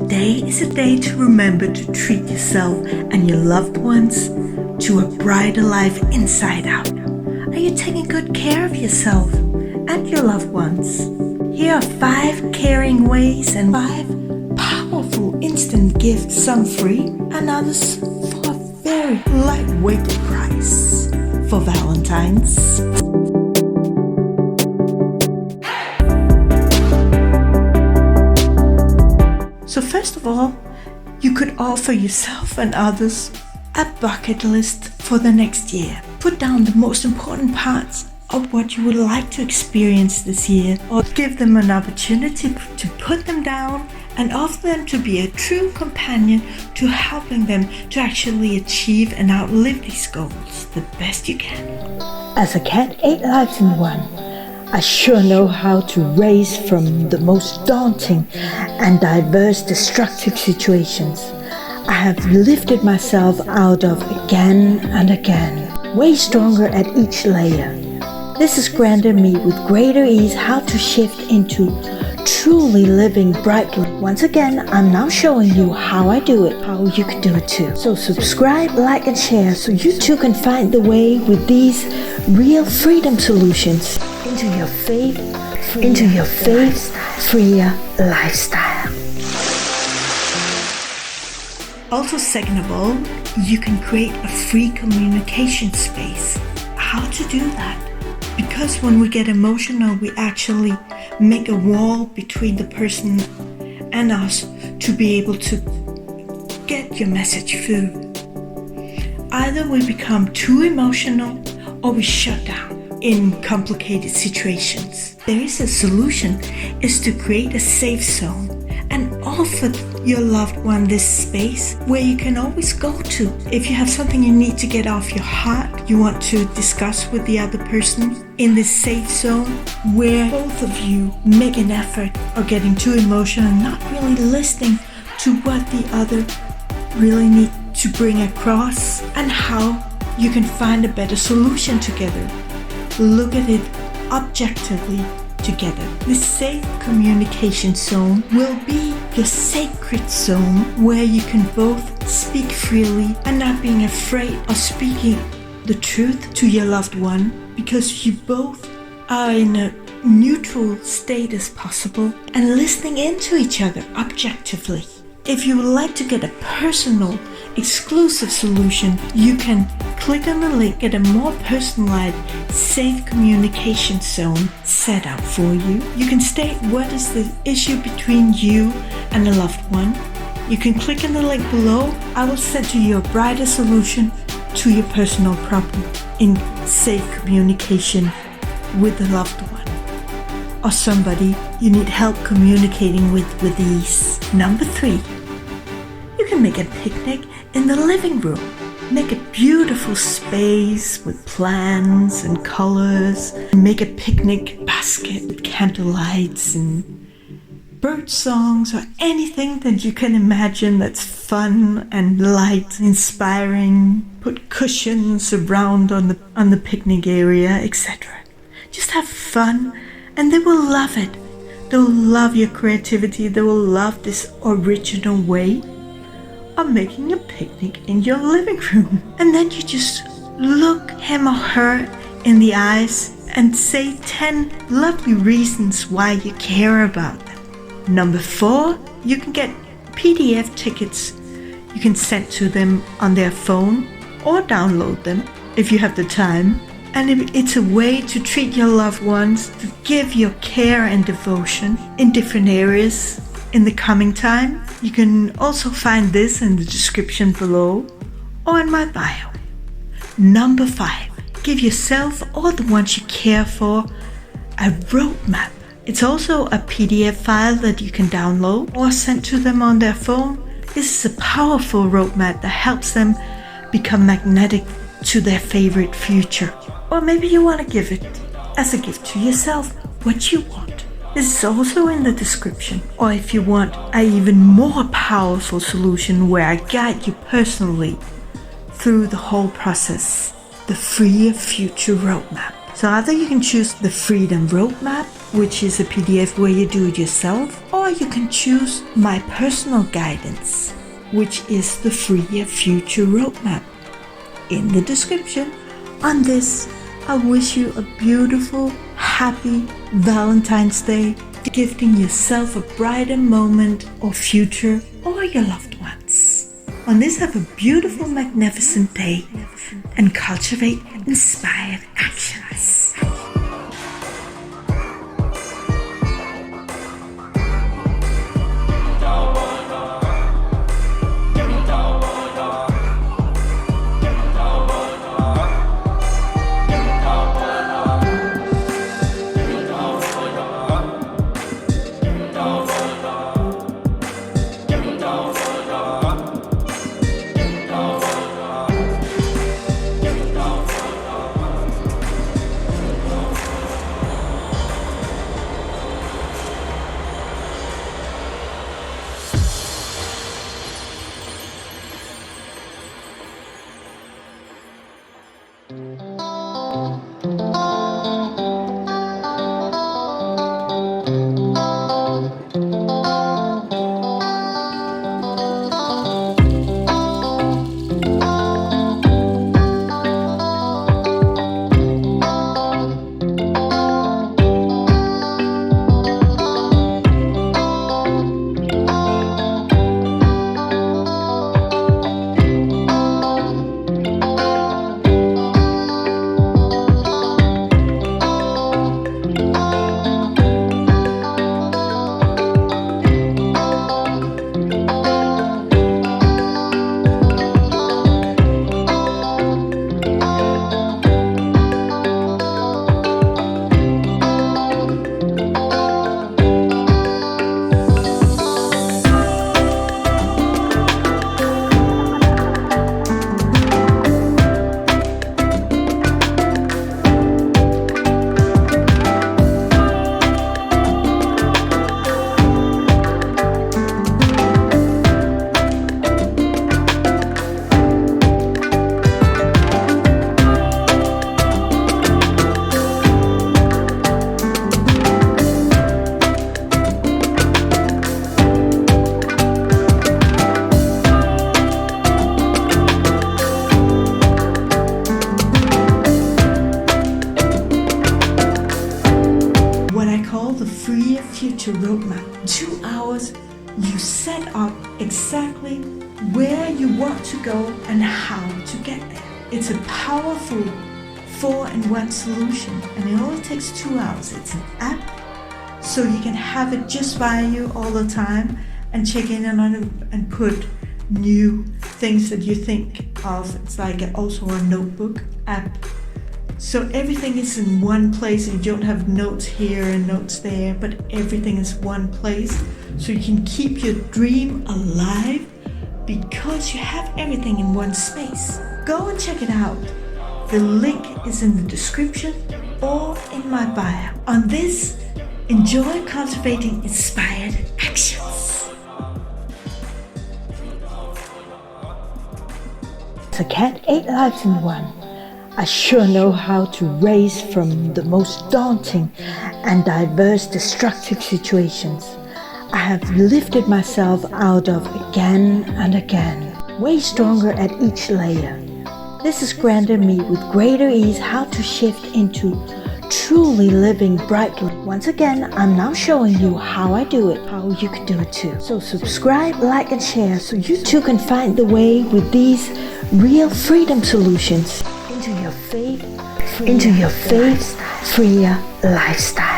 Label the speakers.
Speaker 1: Today is a day to remember to treat yourself and your loved ones to a brighter life inside out. Are you taking good care of yourself and your loved ones? Here are 5 caring ways and 5 powerful instant gifts, some free and others for a very lightweight price for Valentines. So first of all, you could offer yourself and others a bucket list for the next year. Put down the most important parts of what you would like to experience this year, or give them an opportunity to put them down and offer them to be a true companion to helping them to actually achieve and outlive these goals the best you can. As a cat 8 lives in one, I sure know how to raise from the most daunting and diverse destructive situations I have lifted myself out of again and again, way stronger at each layer. This has granted me with greater ease how to shift into truly living brightly. Once again, I'm now showing you how I do it, how you can do it too. So subscribe, like and share so you too can find the way with these real freedom solutions into your faith-freer lifestyle. Also, second of all, you can create a free communication space. How to do that? Because when we get emotional, we actually make a wall between the person and us to be able to get your message through. Either we become too emotional or we shut down in complicated situations. There is a solution, is to create a safe zone and offer your loved one this space where you can always go to. If you have something you need to get off your heart, you want to discuss with the other person, in this safe zone where both of you make an effort of getting too emotional and not really listening to what the other really need to bring across and how you can find a better solution together. Look at it objectively together. This safe communication zone will be your sacred zone where you can both speak freely and not being afraid of speaking the truth to your loved one, because you both are in a neutral state as possible and listening into each other objectively. If you would like to get a personal, exclusive solution, you can click on the link, get a more personalized, safe communication zone set up for you. You can state what is the issue between you and a loved one. You can click on the link below. I will send you a brighter solution to your personal problem in safe communication with a loved one or somebody you need help communicating with ease. Number 3. You can make a picnic in the living room. Make a beautiful space with plants and colors. Make a picnic basket with candlelights and bird songs or anything that you can imagine that's fun and light, inspiring. Put cushions around on the picnic area, etc. Just have fun and they will love it. They will love your creativity. They will love this original way of making a picnic in your living room. And then you just look him or her in the eyes and say 10 lovely reasons why you care about them. Number 4, you can get PDF tickets you can send to them on their phone or download them if you have the time. And it's a way to treat your loved ones, to give your care and devotion in different areas in the coming time. You can also find this in the description below or in my bio. Number 5, give yourself or the ones you care for a roadmap. It's also a PDF file that you can download or send to them on their phone. This is a powerful roadmap that helps them become magnetic to their favorite future. Or maybe you want to give it as a gift to yourself, what you want. This is also in the description. Or if you want an even more powerful solution where I guide you personally through the whole process, the Freer Future Roadmap. So either you can choose the Freedom Roadmap which is a PDF where you do it yourself, or you can choose my personal guidance, which is the Freer Future Roadmap. In the description. On this, I wish you a beautiful, happy Valentine's Day, gifting yourself a brighter moment or future or your loved ones. On this, have a beautiful, magnificent day and cultivate inspired actions. Future Roadmap. 2 hours, you set up exactly where you want to go and how to get there. It's a powerful 4-in-1 solution, and it only takes 2 hours. It's an app, so you can have it just by you all the time and check in on it and put new things that you think of. It's like also a notebook app. So everything is in one place. You don't have notes here and notes there, but everything is one place. So you can keep your dream alive because you have everything in one space. Go and check it out. The link is in the description or in my bio. On this, enjoy cultivating inspired actions. It's a cat 8 lives in one. I sure know how to raise from the most daunting and diverse destructive situations I have lifted myself out of again and again, way stronger at each layer. This has granted me with greater ease how to shift into truly living brightly. Once again, I'm now showing you how I do it, how you can do it too. So subscribe, like and share so you too can find the way with these real freedom solutions into your faith-freer lifestyle.